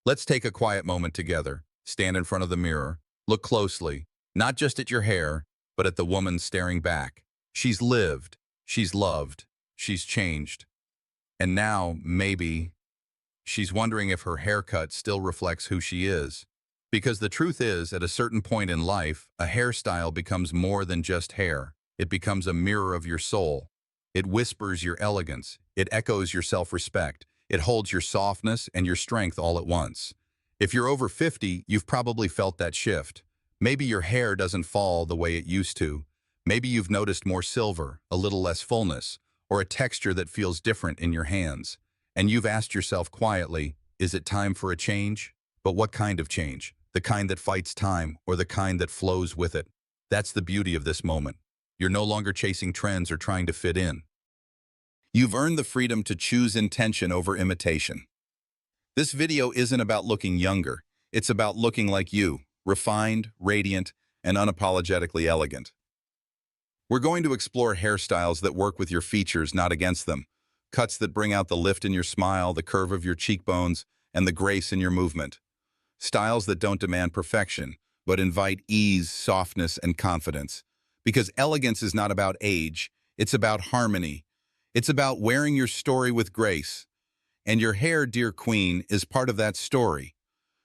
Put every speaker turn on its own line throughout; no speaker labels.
Let's take a quiet moment together. Stand in front of the mirror. Look closely, not just at your hair, but at the woman staring back. She's lived, she's loved, she's changed. And now, maybe, she's wondering if her haircut still reflects who she is. Because the truth is, at a certain point in life, a hairstyle becomes more than just hair. It becomes a mirror of your soul. It whispers your elegance. It echoes your self-respect. It holds your softness and your strength all at once. If you're over 50, you've probably felt that shift. Maybe your hair doesn't fall the way it used to. Maybe you've noticed more silver, a little less fullness, or a texture that feels different in your hands. And you've asked yourself quietly, is it time for a change? But what kind of change? The kind that fights time or the kind that flows with it? That's the beauty of this moment. You're no longer chasing trends or trying to fit in. You've earned the freedom to choose intention over imitation. This video isn't about looking younger. It's about looking like you, refined, radiant, and unapologetically elegant. We're going to explore hairstyles that work with your features, not against them. Cuts that bring out the lift in your smile, the curve of your cheekbones, and the grace in your movement. Styles that don't demand perfection, but invite ease, softness, and confidence. Because elegance is not about age, it's about harmony. It's about wearing your story with grace. And your hair, dear queen, is part of that story.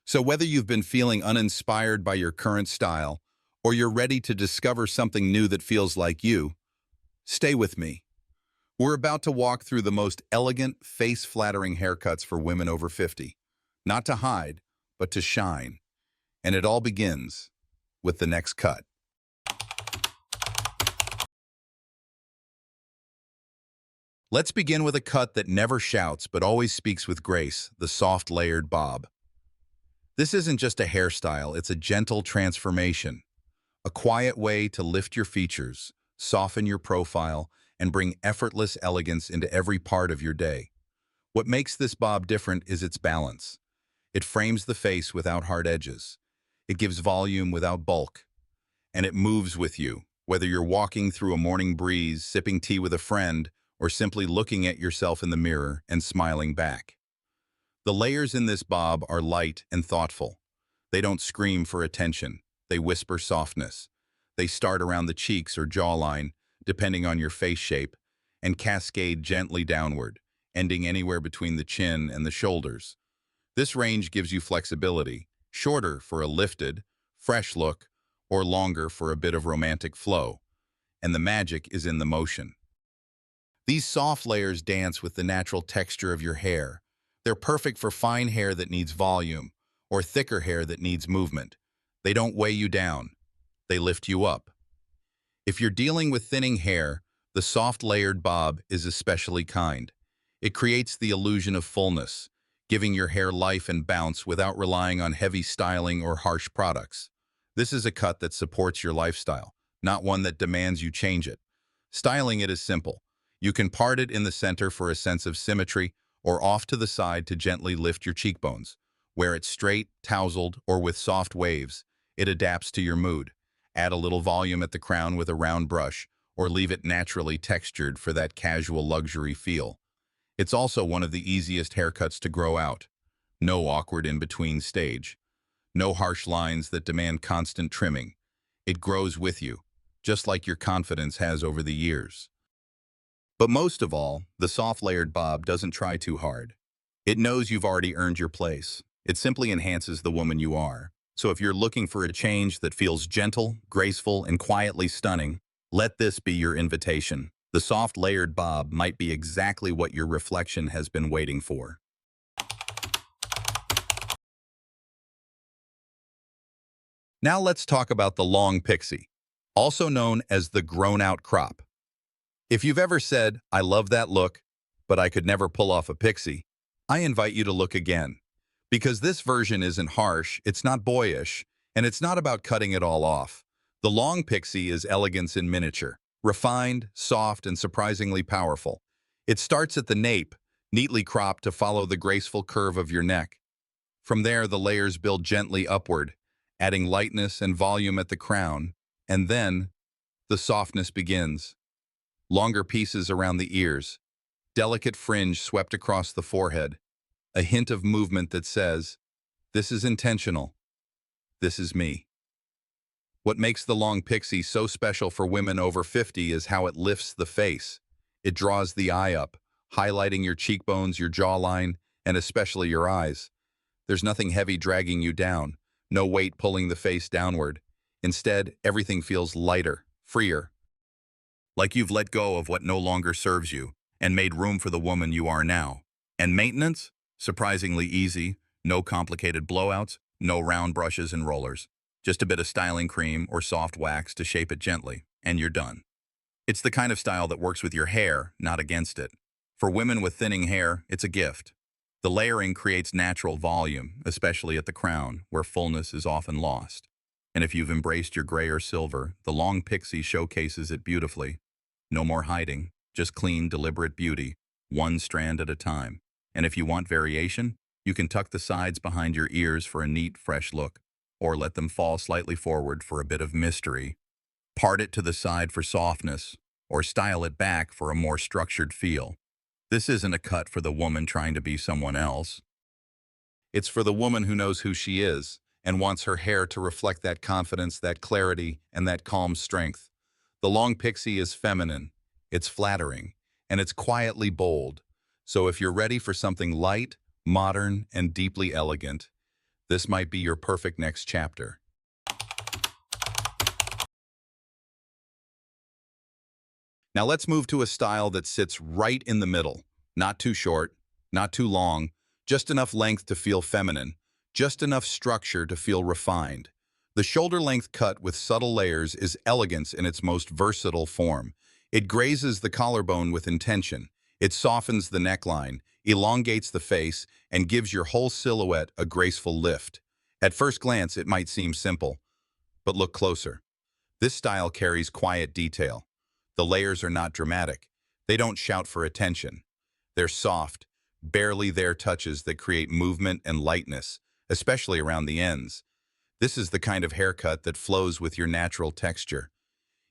So whether you've been feeling uninspired by your current style, or you're ready to discover something new that feels like you, stay with me. We're about to walk through the most elegant, face-flattering haircuts for women over 50. Not to hide, but to shine. And it all begins with the next cut. Let's begin with a cut that never shouts but always speaks with grace, the soft layered bob. This isn't just a hairstyle, it's a gentle transformation. A quiet way to lift your features, soften your profile, and bring effortless elegance into every part of your day. What makes this bob different is its balance. It frames the face without hard edges. It gives volume without bulk. And it moves with you, whether you're walking through a morning breeze, sipping tea with a friend, or simply looking at yourself in the mirror and smiling back. The layers in this bob are light and thoughtful. They don't scream for attention. They whisper softness. They start around the cheeks or jawline, depending on your face shape, and cascade gently downward, ending anywhere between the chin and the shoulders. This range gives you flexibility, shorter for a lifted, fresh look, or longer for a bit of romantic flow. And the magic is in the motion. These soft layers dance with the natural texture of your hair. They're perfect for fine hair that needs volume, or thicker hair that needs movement. They don't weigh you down. They lift you up. If you're dealing with thinning hair, the soft layered bob is especially kind. It creates the illusion of fullness, giving your hair life and bounce without relying on heavy styling or harsh products. This is a cut that supports your lifestyle, not one that demands you change it. Styling it is simple. You can part it in the center for a sense of symmetry, or off to the side to gently lift your cheekbones. Wear it straight, tousled, or with soft waves. It adapts to your mood. Add a little volume at the crown with a round brush, or leave it naturally textured for that casual luxury feel. It's also one of the easiest haircuts to grow out. No awkward in-between stage. No harsh lines that demand constant trimming. It grows with you, just like your confidence has over the years. But most of all, the soft layered bob doesn't try too hard. It knows you've already earned your place. It simply enhances the woman you are. So if you're looking for a change that feels gentle, graceful, and quietly stunning, let this be your invitation. The soft layered bob might be exactly what your reflection has been waiting for. Now let's talk about the long pixie, also known as the grown-out crop. If you've ever said, "I love that look, but I could never pull off a pixie," I invite you to look again. Because this version isn't harsh, it's not boyish, and it's not about cutting it all off. The long pixie is elegance in miniature, refined, soft, and surprisingly powerful. It starts at the nape, neatly cropped to follow the graceful curve of your neck. From there, the layers build gently upward, adding lightness and volume at the crown, and then the softness begins. Longer pieces around the ears, delicate fringe swept across the forehead, a hint of movement that says, This is intentional. This is me. What makes the long pixie so special for women over 50 is how it lifts the face. It draws the eye up, highlighting your cheekbones, your jawline, and especially your eyes. There's nothing heavy dragging you down, no weight pulling the face downward. Instead, everything feels lighter, freer, like you've let go of what no longer serves you and made room for the woman you are now. And maintenance? Surprisingly easy, no complicated blowouts, no round brushes and rollers. Just a bit of styling cream or soft wax to shape it gently, and you're done. It's the kind of style that works with your hair, not against it. For women with thinning hair, it's a gift. The layering creates natural volume, especially at the crown, where fullness is often lost. And if you've embraced your gray or silver, the long pixie showcases it beautifully. No more hiding, just clean, deliberate beauty, one strand at a time. And if you want variation, you can tuck the sides behind your ears for a neat, fresh look, or let them fall slightly forward for a bit of mystery. Part it to the side for softness, or style it back for a more structured feel. This isn't a cut for the woman trying to be someone else. It's for the woman who knows who she is and wants her hair to reflect that confidence, that clarity, and that calm strength. The long pixie is feminine, it's flattering, and it's quietly bold. So if you're ready for something light, modern, and deeply elegant, this might be your perfect next chapter. Now let's move to a style that sits right in the middle. Not too short, not too long, just enough length to feel feminine, just enough structure to feel refined. The shoulder-length cut with subtle layers is elegance in its most versatile form. It grazes the collarbone with intention. It softens the neckline, elongates the face, and gives your whole silhouette a graceful lift. At first glance, it might seem simple, but look closer. This style carries quiet detail. The layers are not dramatic. They don't shout for attention. They're soft, barely there touches that create movement and lightness, especially around the ends. This is the kind of haircut that flows with your natural texture.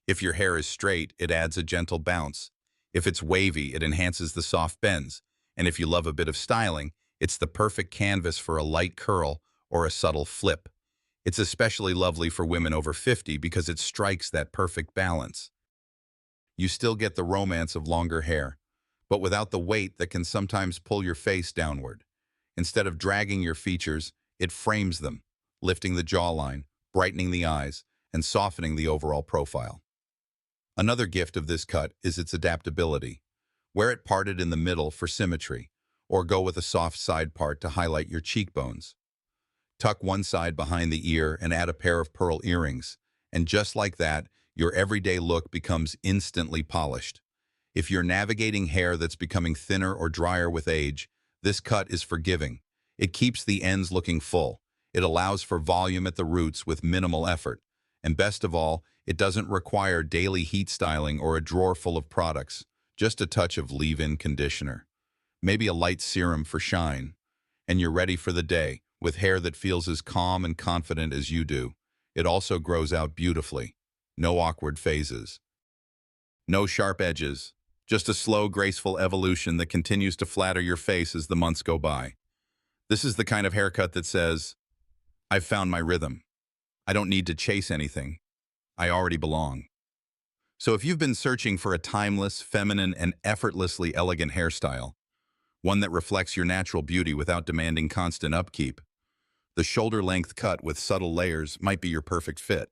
If your hair is straight, it adds a gentle bounce. If it's wavy, it enhances the soft bends. And if you love a bit of styling, it's the perfect canvas for a light curl or a subtle flip. It's especially lovely for women over 50 because it strikes that perfect balance. You still get the romance of longer hair, but without the weight that can sometimes pull your face downward. Instead of dragging your features, it frames them, lifting the jawline, brightening the eyes, and softening the overall profile. Another gift of this cut is its adaptability. Wear it parted in the middle for symmetry, or go with a soft side part to highlight your cheekbones. Tuck one side behind the ear and add a pair of pearl earrings, and just like that, your everyday look becomes instantly polished. If you're navigating hair that's becoming thinner or drier with age, this cut is forgiving. It keeps the ends looking full. It allows for volume at the roots with minimal effort. And best of all, it doesn't require daily heat styling or a drawer full of products, just a touch of leave-in conditioner. Maybe a light serum for shine. And you're ready for the day, with hair that feels as calm and confident as you do. It also grows out beautifully. No awkward phases. No sharp edges. Just a slow, graceful evolution that continues to flatter your face as the months go by. This is the kind of haircut that says, I've found my rhythm. I don't need to chase anything. I already belong. So if you've been searching for a timeless, feminine, and effortlessly elegant hairstyle, one that reflects your natural beauty without demanding constant upkeep, the shoulder-length cut with subtle layers might be your perfect fit.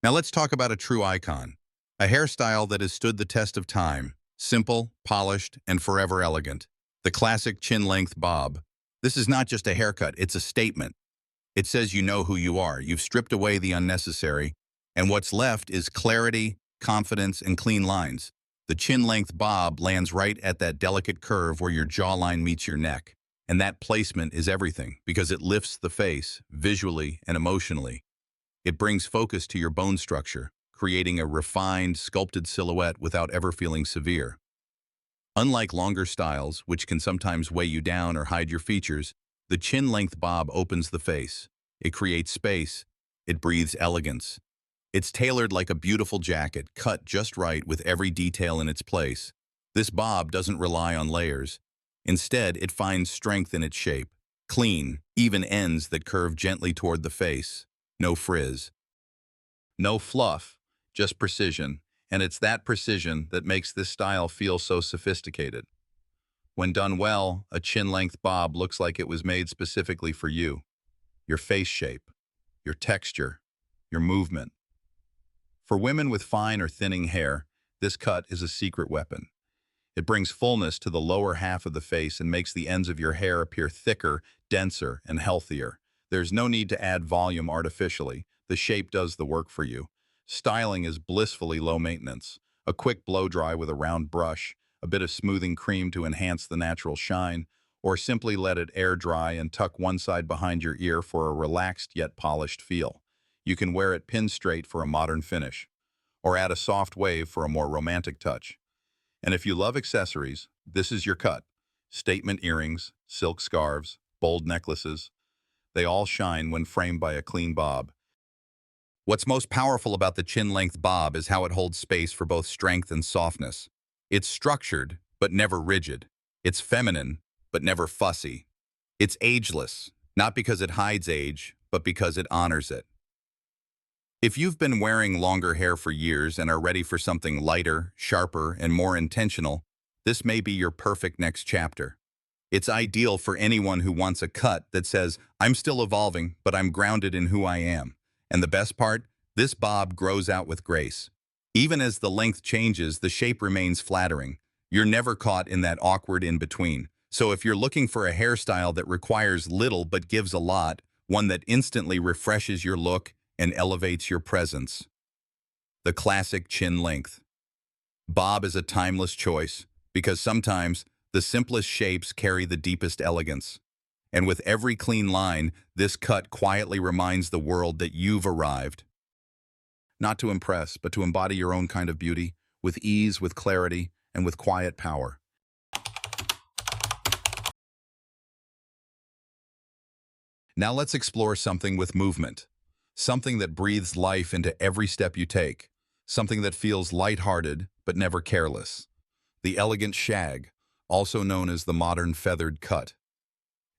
Now let's talk about a true icon, a hairstyle that has stood the test of time, simple, polished, and forever elegant. The classic chin-length bob. This is not just a haircut, it's a statement. It says you know who you are. You've stripped away the unnecessary, and what's left is clarity, confidence, and clean lines. The chin-length bob lands right at that delicate curve where your jawline meets your neck. And that placement is everything because it lifts the face, visually and emotionally. It brings focus to your bone structure, creating a refined, sculpted silhouette without ever feeling severe. Unlike longer styles, which can sometimes weigh you down or hide your features, the chin-length bob opens the face. It creates space. It breathes elegance. It's tailored like a beautiful jacket, cut just right with every detail in its place. This bob doesn't rely on layers. Instead, it finds strength in its shape. Clean, even ends that curve gently toward the face. No frizz. No fluff, just precision. And it's that precision that makes this style feel so sophisticated. When done well, a chin-length bob looks like it was made specifically for you. Your face shape, your texture, your movement. For women with fine or thinning hair, this cut is a secret weapon. It brings fullness to the lower half of the face and makes the ends of your hair appear thicker, denser, and healthier. There's no need to add volume artificially. The shape does the work for you. Styling is blissfully low maintenance. A quick blow dry with a round brush, a bit of smoothing cream to enhance the natural shine, or simply let it air dry and tuck one side behind your ear for a relaxed yet polished feel. You can wear it pin straight for a modern finish, or add a soft wave for a more romantic touch. And if you love accessories, this is your cut. Statement earrings, silk scarves, bold necklaces. They all shine when framed by a clean bob. What's most powerful about the chin-length bob is how it holds space for both strength and softness. It's structured, but never rigid. It's feminine, but never fussy. It's ageless, not because it hides age, but because it honors it. If you've been wearing longer hair for years and are ready for something lighter, sharper, and more intentional, this may be your perfect next chapter. It's ideal for anyone who wants a cut that says, I'm still evolving, but I'm grounded in who I am. And the best part? This bob grows out with grace. Even as the length changes, the shape remains flattering. You're never caught in that awkward in-between. So if you're looking for a hairstyle that requires little but gives a lot, one that instantly refreshes your look and elevates your presence. The classic chin length. Bob is a timeless choice because sometimes the simplest shapes carry the deepest elegance. And with every clean line, this cut quietly reminds the world that you've arrived. Not to impress, but to embody your own kind of beauty, with ease, with clarity, and with quiet power. Now let's explore something with movement. Something that breathes life into every step you take. Something that feels lighthearted, but never careless. The elegant shag, also known as the modern feathered cut.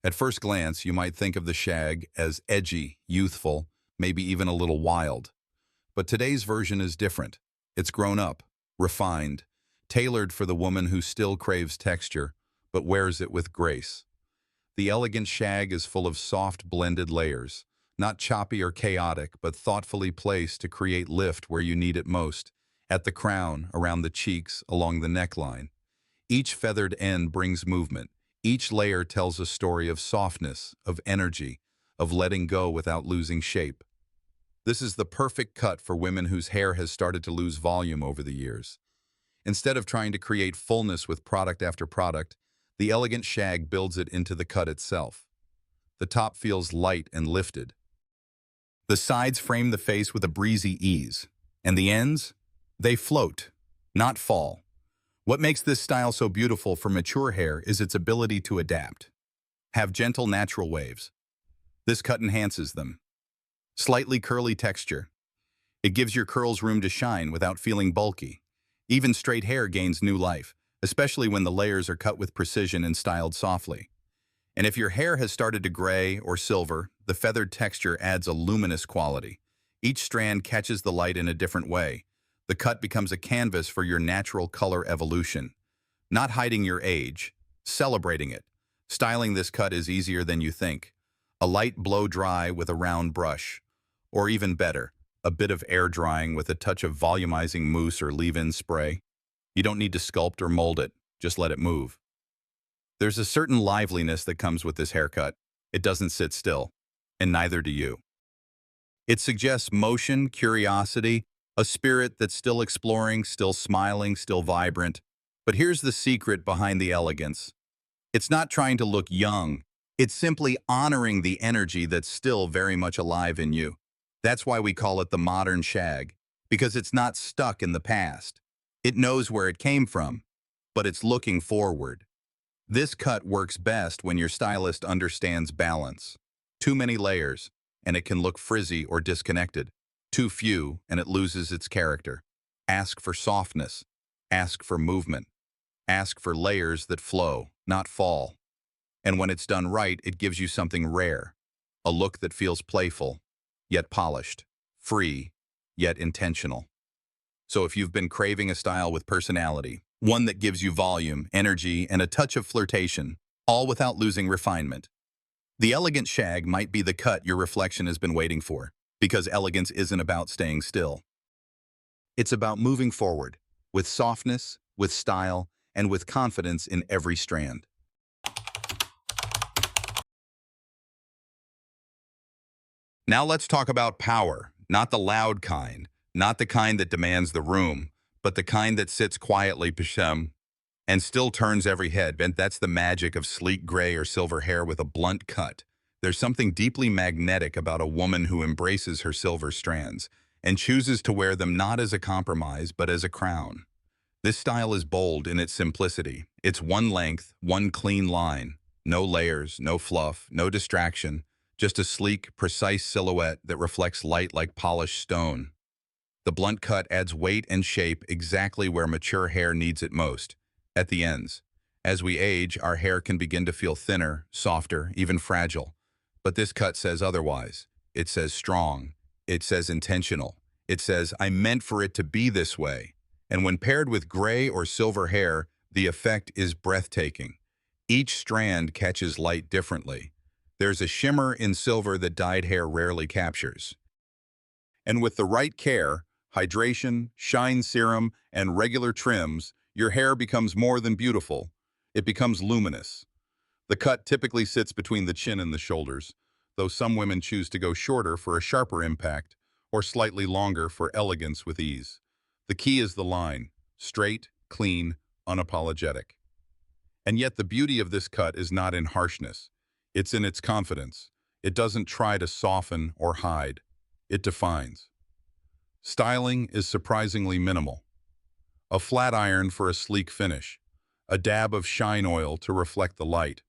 At first glance, you might think of the shag as edgy, youthful, maybe even a little wild. But today's version is different. It's grown up, refined, tailored for the woman who still craves texture, but wears it with grace. The elegant shag is full of soft, blended layers, not choppy or chaotic, but thoughtfully placed to create lift where you need it most, at the crown, around the cheeks, along the neckline. Each feathered end brings movement. Each layer tells a story of softness, of energy, of letting go without losing shape. This is the perfect cut for women whose hair has started to lose volume over the years. Instead of trying to create fullness with product after product, the elegant shag builds it into the cut itself. The top feels light and lifted. The sides frame the face with a breezy ease. And the ends? They float, not fall. What makes this style so beautiful for mature hair is its ability to adapt. Have gentle, natural waves. This cut enhances them. Slightly curly texture. It gives your curls room to shine without feeling bulky. Even straight hair gains new life, especially when the layers are cut with precision and styled softly. And if your hair has started to gray or silver, the feathered texture adds a luminous quality. Each strand catches the light in a different way. The cut becomes a canvas for your natural color evolution. Not hiding your age, celebrating it. Styling this cut is easier than you think. A light blow dry with a round brush. Or even better, a bit of air drying with a touch of volumizing mousse or leave-in spray. You don't need to sculpt or mold it, just let it move. There's a certain liveliness that comes with this haircut. It doesn't sit still, and neither do you. It suggests motion, curiosity, a spirit that's still exploring, still smiling, still vibrant. But here's the secret behind the elegance. It's not trying to look young. It's simply honoring the energy that's still very much alive in you. That's why we call it the modern shag, because it's not stuck in the past. It knows where it came from, but it's looking forward. This cut works best when your stylist understands balance. Too many layers, and it can look frizzy or disconnected. Too few, and it loses its character. Ask for softness. Ask for movement. Ask for layers that flow, not fall. And when it's done right, it gives you something rare. A look that feels playful, yet polished. Free, yet intentional. So if you've been craving a style with personality, one that gives you volume, energy, and a touch of flirtation, all without losing refinement, the elegant shag might be the cut your reflection has been waiting for, because elegance isn't about staying still. It's about moving forward, with softness, with style, and with confidence in every strand. Now let's talk about power, not the loud kind, not the kind that demands the room, but the kind that sits quietly, Pishem, and still turns every head. And that's the magic of sleek gray or silver hair with a blunt cut. There's something deeply magnetic about a woman who embraces her silver strands and chooses to wear them not as a compromise, but as a crown. This style is bold in its simplicity. It's one length, one clean line. No layers, no fluff, no distraction. Just a sleek, precise silhouette that reflects light like polished stone. The blunt cut adds weight and shape exactly where mature hair needs it most, at the ends. As we age, our hair can begin to feel thinner, softer, even fragile. But this cut says otherwise. It says strong. It says intentional. It says, I meant for it to be this way. And when paired with gray or silver hair, the effect is breathtaking. Each strand catches light differently. There's a shimmer in silver that dyed hair rarely captures. And with the right care, hydration, shine serum, and regular trims, your hair becomes more than beautiful. It becomes luminous. The cut typically sits between the chin and the shoulders, though some women choose to go shorter for a sharper impact, or slightly longer for elegance with ease. The key is the line: straight, clean, unapologetic. And yet the beauty of this cut is not in harshness. It's in its confidence. It doesn't try to soften or hide. It defines. Styling is surprisingly minimal. A flat iron for a sleek finish, a dab of shine oil to reflect the light,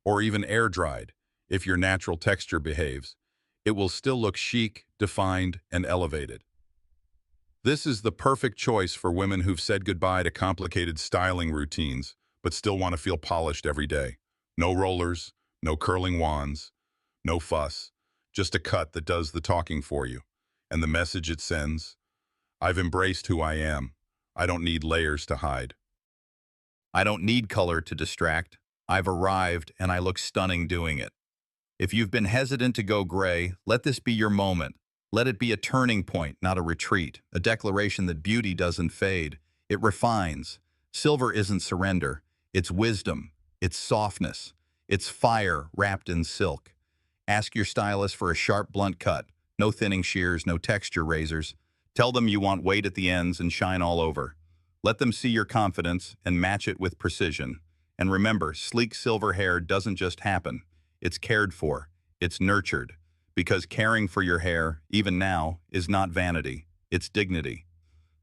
or even air-dried, if your natural texture behaves, it will still look chic, defined, and elevated. This is the perfect choice for women who've said goodbye to complicated styling routines, but still want to feel polished every day. No rollers, no curling wands, no fuss, just a cut that does the talking for you. And the message it sends: I've embraced who I am. I don't need layers to hide. I don't need color to distract. I've arrived and I look stunning doing it. If you've been hesitant to go gray, let this be your moment. Let it be a turning point, not a retreat, a declaration that beauty doesn't fade. It refines. Silver isn't surrender. It's wisdom. It's softness. It's fire wrapped in silk. Ask your stylist for a sharp, blunt cut. No thinning shears, no texture razors. Tell them you want weight at the ends and shine all over. Let them see your confidence and match it with precision. And remember, sleek silver hair doesn't just happen. It's cared for. It's nurtured. Because caring for your hair, even now, is not vanity. It's dignity.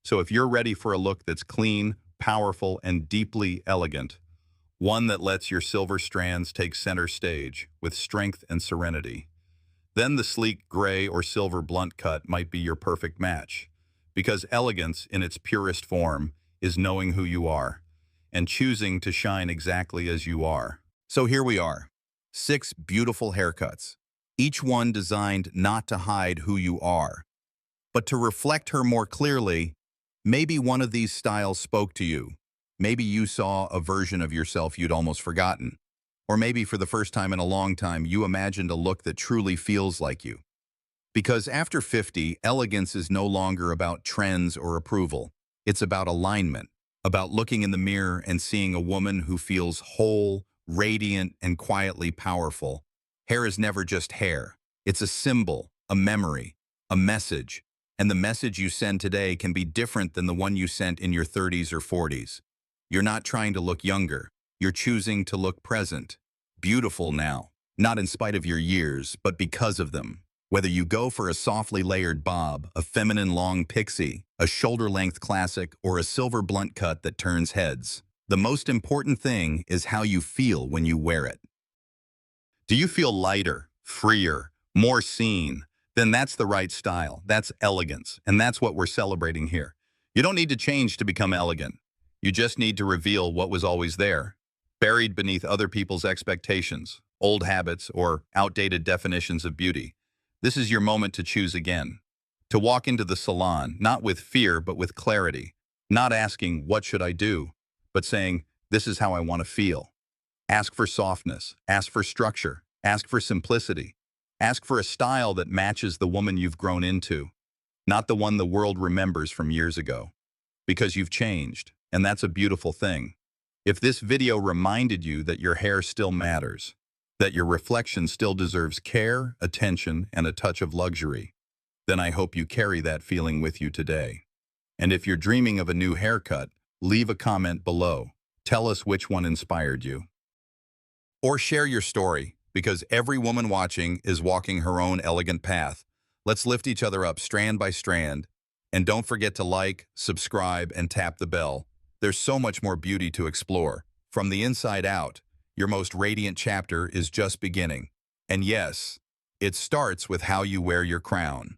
So if you're ready for a look that's clean, powerful, and deeply elegant, one that lets your silver strands take center stage with strength and serenity, then the sleek gray or silver blunt cut might be your perfect match. Because elegance in its purest form is knowing who you are and choosing to shine exactly as you are. So here we are, 6 beautiful haircuts, each one designed not to hide who you are, but to reflect her more clearly. Maybe one of these styles spoke to you. Maybe you saw a version of yourself you'd almost forgotten. Or maybe for the first time in a long time, you imagined a look that truly feels like you. Because after 50, elegance is no longer about trends or approval. It's about alignment, about looking in the mirror and seeing a woman who feels whole, radiant, and quietly powerful. Hair is never just hair. It's a symbol, a memory, a message. And the message you send today can be different than the one you sent in your 30s or 40s. You're not trying to look younger. You're choosing to look present, beautiful now, not in spite of your years, but because of them. Whether you go for a softly layered bob, a feminine long pixie, a shoulder-length classic, or a silver blunt cut that turns heads, the most important thing is how you feel when you wear it. Do you feel lighter, freer, more seen? Then that's the right style. That's elegance, and that's what we're celebrating here. You don't need to change to become elegant. You just need to reveal what was always there, buried beneath other people's expectations, old habits, or outdated definitions of beauty. This is your moment to choose again. To walk into the salon, not with fear, but with clarity. Not asking, what should I do? But saying, this is how I want to feel. Ask for softness. Ask for structure. Ask for simplicity. Ask for a style that matches the woman you've grown into, not the one the world remembers from years ago. Because you've changed, and that's a beautiful thing. If this video reminded you that your hair still matters, that your reflection still deserves care, attention, and a touch of luxury, then I hope you carry that feeling with you today. And if you're dreaming of a new haircut, leave a comment below. Tell us which one inspired you. Or share your story, because every woman watching is walking her own elegant path. Let's lift each other up strand by strand. And don't forget to like, subscribe, and tap the bell. There's so much more beauty to explore. From the inside out, your most radiant chapter is just beginning. And yes, it starts with how you wear your crown.